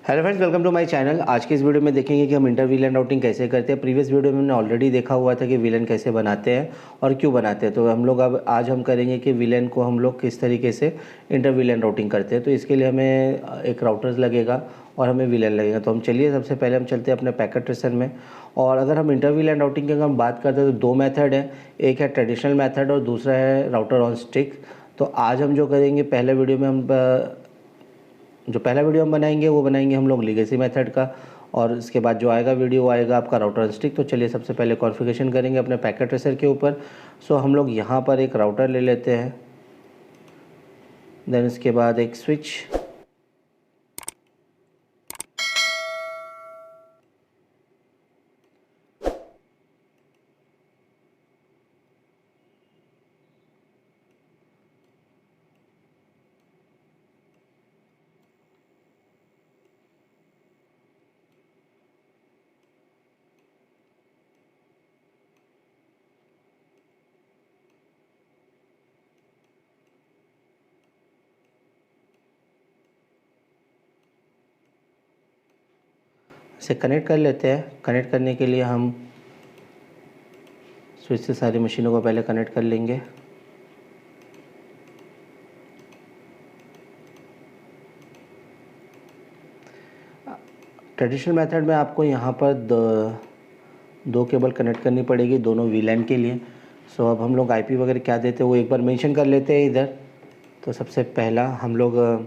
Hello friends, welcome to my channel. आज के इस वीडियो में देखेंगे कि हम इंटर वीलन राउटिंग कैसे करते हैं। प्रीवियस वीडियो में हमने ऑलरेडी देखा हुआ था कि विलन कैसे बनाते हैं और क्यों बनाते हैं। तो हम लोग अब आज हम करेंगे कि विलन को हम लोग किस तरीके से इंटर वीलन राउटिंग करते हैं। तो इसके लिए हमें एक राउटर्स लगेगा और हमें विलन लगेगा। तो हम चलिए सबसे पहले हम चलते हैं अपने पैकेट ट्रेसर में। और अगर हम इंटर वीलन राउटिंग की अगर हम बात करते हैं तो दो मेथड है, एक है ट्रेडिशनल मेथड और दूसरा है राउटर ऑन स्टिक। तो आज हम जो करेंगे पहले वीडियो में जो पहला वीडियो हम बनाएंगे वो बनाएंगे हम लोग लीगेसी मेथड का, और इसके बाद जो आएगा वीडियो आएगा आपका राउटर ऑन स्टिक। तो चलिए सबसे पहले कॉन्फ़िगरेशन करेंगे अपने पैकेट ट्रेसर के ऊपर। सो हम लोग यहाँ पर एक राउटर ले लेते हैं, देन इसके बाद एक स्विच, से कनेक्ट कर लेते हैं। कनेक्ट करने के लिए हम स्विच से सारी मशीनों को पहले कनेक्ट कर लेंगे। ट्रेडिशनल मेथड में आपको यहाँ पर दो केबल कनेक्ट करनी पड़ेगी दोनों वीलैन के लिए। सो अब हम लोग आईपी वगैरह क्या देते हैं वो एक बार मेंशन कर लेते हैं इधर। तो सबसे पहला हम लोग जो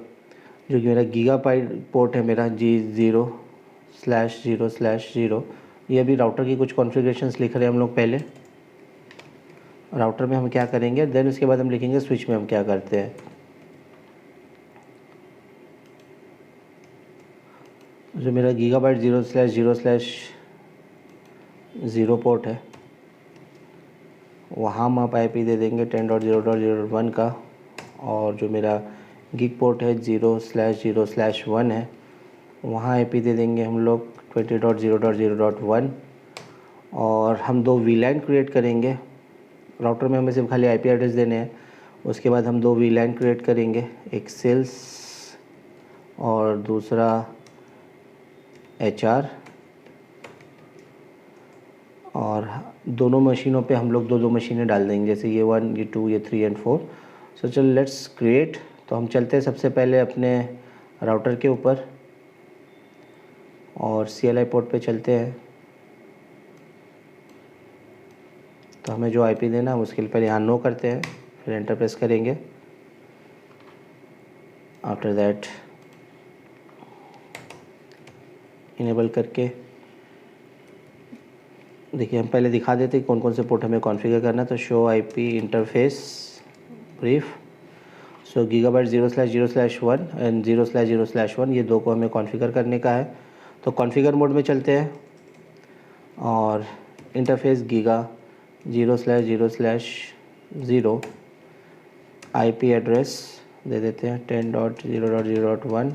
कि मेरा गीगाबाइट पोर्ट है मेरा G0/0/0, ये अभी राउटर की कुछ कॉन्फ़िगरेशंस लिख रहे हैं हम लोग पहले। राउटर में हम क्या करेंगे, देन उसके बाद हम लिखेंगे स्विच में हम क्या करते हैं। जो मेरा गीगाबाइट 0/0/0 पोर्ट है वहाँ हम आप आईपी दे देंगे 10.0.0.1 का, और जो मेरा गिग पोर्ट है 0/0/1 है वहाँ आईपी दे देंगे हम लोग 20.0.0.1। और हम दो वीलैन क्रिएट करेंगे। राउटर में हमें सिर्फ खाली आईपी एड्रेस देने हैं। उसके बाद हम दो वीलैन क्रिएट करेंगे, एक सेल्स और दूसरा HR। और दोनों मशीनों पे हम लोग दो मशीनें डाल देंगे, जैसे ये 1, ये 2, ये 3 एंड 4। सो चल लेट्स क्रिएट। तो हम चलते हैं सबसे पहले अपने राउटर के ऊपर और CLI पोर्ट पे चलते हैं। तो हमें जो आईपी देना है उसके लिए पहले यहाँ नो करते हैं, फिर एंटर प्रेस करेंगे। आफ्टर दैट इनेबल करके देखिए हम पहले दिखा देते हैं कौन कौन से पोर्ट हमें कॉन्फ़िगर करना है। तो show IP interface brief. So gigabyte 0/0/1 and 0/0/1 ये दो को हमें कॉन्फ़िगर करने का है। तो कॉन्फ़िगर मोड में चलते हैं और इंटरफेस गीगा 0/0/0 आईपी एड्रेस दे देते हैं 10.0.0.1,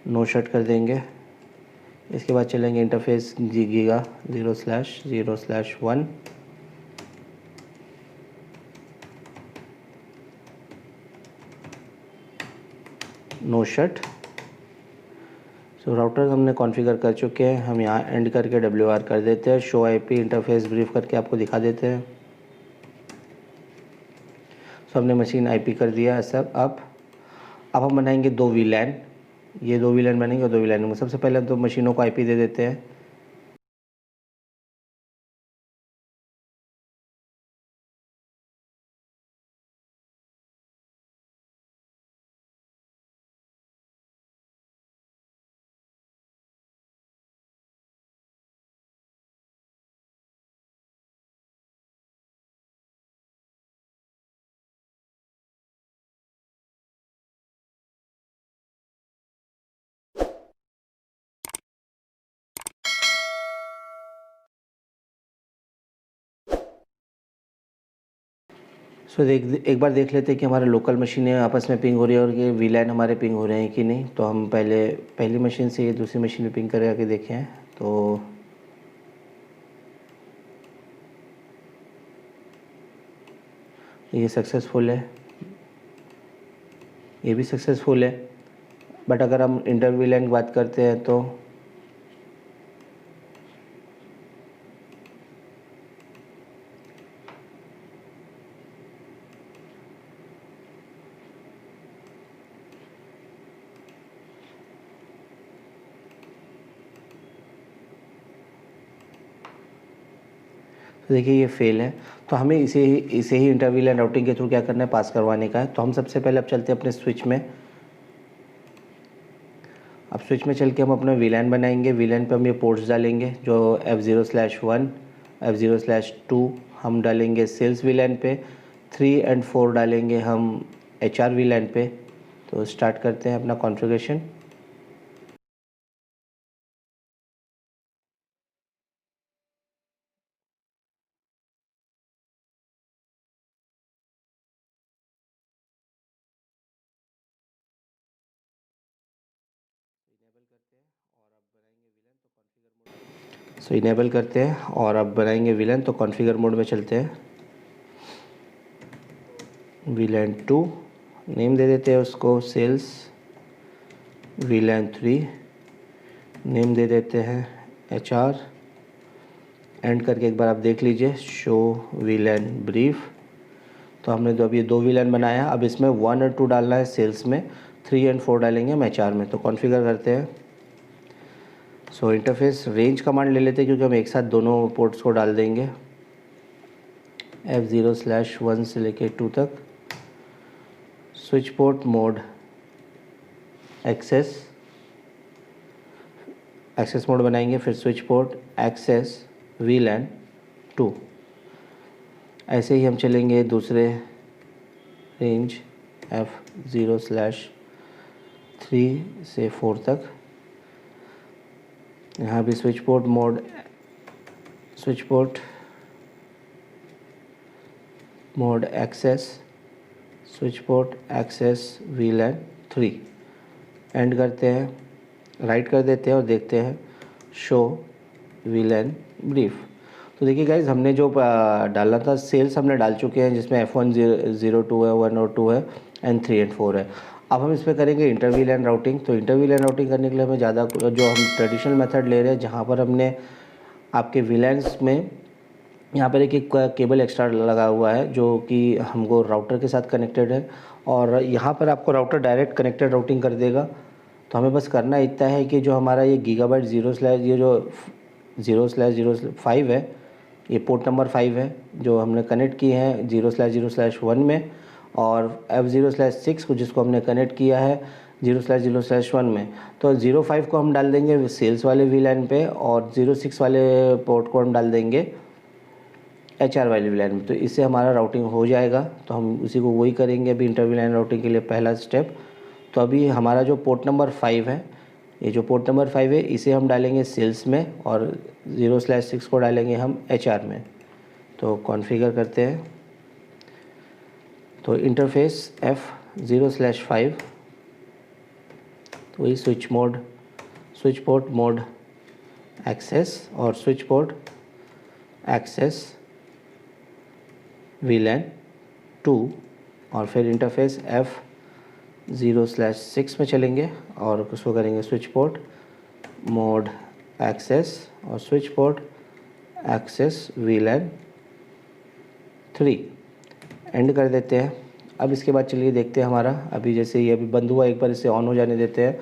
नो शट कर देंगे। इसके बाद चलेंगे interface giga 0/0/1, no shut. So router हमने कॉन्फ़िगर कर चुके हैं। हम यहाँ एंड करके WR कर देते हैं, शो आईपी इंटरफेस ब्रीफ करके आपको दिखा देते हैं। सो हमने मशीन आईपी कर दिया है सब। अब हम बनाएंगे दो वीलैन। ये दो वीलैन बनेंगे और दो वीलैन में सबसे पहले दो मशीनों को आईपी दे देते हैं। सो एक बार देख लेते हैं कि हमारे लोकल मशीनें आपस में पिंग हो रही है और ये वीलैन हमारे पिंग हो रहे हैं कि नहीं। तो हम पहले पहली मशीन से ये दूसरी मशीन में पिंग करके देखें। तो ये सक्सेसफुल है, ये भी सक्सेसफुल है। बट अगर हम इंटर वीलैन की बात करते हैं तो देखिए ये फेल है। तो हमें इसे ही इंटर वीलैन राउटिंग के थ्रू क्या करना है, पास करवाने का है। तो हम सबसे पहले अब चलते हैं अपने स्विच में। अब स्विच में चल के हम अपना वीलैन बनाएंगे। वीलैन पे हम ये पोर्ट्स डालेंगे जो F0/1 F0/2 हम डालेंगे सेल्स वीलैन पे, 3 और 4 डालेंगे हम HR वीलैन पे। तो स्टार्ट करते हैं अपना कॉन्फ़िगरेशन। सो इनेबल करते हैं और अब बनाएंगे वीलैन। तो कॉन्फ़िगर मोड में चलते हैं। वीलैन 2 नेम दे देते हैं उसको सेल्स। वीलैन 3 नेम दे देते हैं HR। एंड करके एक बार आप देख लीजिए शो वीलैन ब्रीफ। तो हमने तो अभी 2 वीलैन बनाया। अब इसमें 1 और 2 डालना है सेल्स में, 3 और 4 डालेंगे हम HR में। तो कॉन्फ़िगर करते हैं। सो इंटरफेस रेंज कमांड ले लेते हैं क्योंकि हम एक साथ दोनों पोर्ट्स को डाल देंगे, F0/1 से लेके 2 तक। Switch port mode access mode बनाएंगे, फिर स्विच पोर्ट एक्सेस वीलैन 2। ऐसे ही हम चलेंगे दूसरे रेंज F0/3 से 4 तक। यहाँ भी switch port mode access switch port access VLAN 3। End करते हैं, राइट कर देते हैं और देखते हैं शो वीलैन ब्रीफ। तो देखिए गाइज हमने जो डाला था सेल्स हमने डाल चुके हैं, जिसमें F1 0 2 है, 1 और 2 है, एंड 3 और 4 है। अब हम इस पर करेंगे इंटर वीलैन राउटिंग। तो इंटर वीलैन राउटिंग करने के लिए हमें ज़्यादा जो हम ट्रेडिशनल मेथड ले रहे हैं, जहाँ पर हमने आपके वीलैन्स में यहाँ पर एक केबल एक्स्ट्रा लगा हुआ है जो कि हमको राउटर के साथ कनेक्टेड है, और यहाँ पर आपको राउटर डायरेक्ट कनेक्टेड राउटिंग कर देगा। तो हमें बस करना इतना है कि जो हमारा ये गीगाबाइट ये जो 0/05 है, ये पोर्ट नंबर 5 है जो हमने कनेक्ट किए हैं 0/0/1 में, और F0/6 को जिसको हमने कनेक्ट किया है 0/0/1 में। तो 0/5 को हम डाल देंगे सेल्स वाले वीलैन पे, और 0/6 वाले पोर्ट को हम डाल देंगे HR वाले वीलैन में। तो इससे हमारा राउटिंग हो जाएगा। तो हम उसी को वही करेंगे अभी इंटर वीलैन राउटिंग के लिए पहला स्टेप। तो अभी हमारा जो पोर्ट नंबर 5 है, ये जो पोर्ट नंबर 5 है इसे हम डालेंगे सेल्स में, और 0/6 को डालेंगे हम HR में। तो कॉन्फ़िगर करते हैं। तो इंटरफेस F0/5, तो वही स्विच पोर्ट मोड एक्सेस और स्विच पोर्ट एक्सेस वीलैन 2, और फिर इंटरफेस F0/6 में चलेंगे और उसको करेंगे स्विच पोर्ट मोड एक्सेस और switch port access VLAN 3। End कर देते हैं। अब इसके बाद चलिए देखते हैं हमारा अभी जैसे ये अभी बंद हुआ, एक बार इसे ऑन हो जाने देते हैं।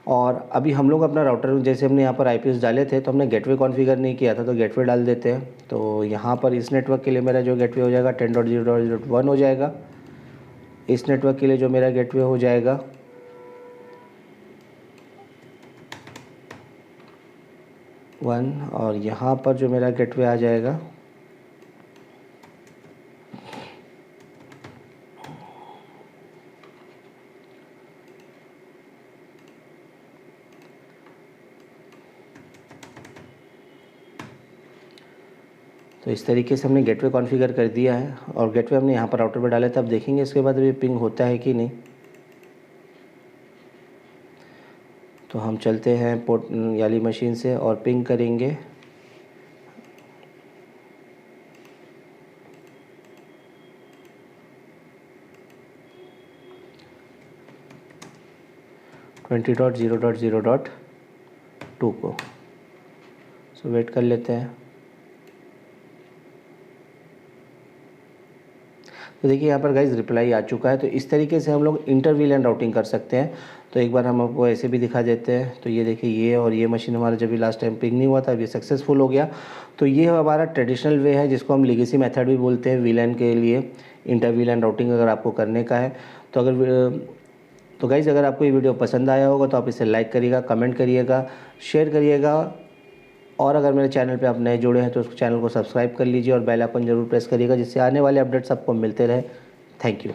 और अभी हम लोग अपना राउटर जैसे हमने यहाँ पर IPs डाले थे, तो हमने गेटवे कॉन्फ़िगर नहीं किया था, तो गेटवे डाल देते हैं। तो यहाँ पर इस नेटवर्क के लिए मेरा जो गेटवे हो जाएगा 10.0.0.1 हो जाएगा। इस नेटवर्क के लिए जो मेरा गेटवे हो जाएगा 1, और यहाँ पर जो मेरा गेटवे आ जाएगा तो इस तरीके से हमने गेटवे कॉन्फ़िगर कर दिया है, और गेटवे हमने यहाँ पर राउटर पर डाला था। अब देखेंगे इसके बाद अभी पिंग होता है कि नहीं। तो हम चलते हैं पोर्ट वाली मशीन से और पिंग करेंगे। 20.0.0.2 को। सो वेट कर लेते हैं। तो देखिए यहाँ पर गाइज रिप्लाई आ चुका है। तो इस तरीके से हम लोग इंटर वीलैन राउटिंग कर सकते हैं। तो एक बार हम आपको ऐसे भी दिखा देते हैं। तो ये देखिए, ये और ये मशीन हमारा जब भी लास्ट टाइम पिंग नहीं हुआ था, अब ये सक्सेसफुल हो गया। तो ये हमारा ट्रेडिशनल वे है, जिसको हम लीगेसी मेथड भी बोलते हैं वीलैन के लिए। इंटर वीलैन राउटिंग अगर आपको करने का है तो गाइज अगर आपको ये वीडियो पसंद आया होगा तो आप इसे लाइक करिएगा, कमेंट करिएगा, शेयर करिएगा। और अगर मेरे चैनल पे आप नए जुड़े हैं तो उस चैनल को सब्सक्राइब कर लीजिए और बेल आइकन जरूर प्रेस करिएगा, जिससे आने वाले अपडेट्स आपको मिलते रहे। Thank you.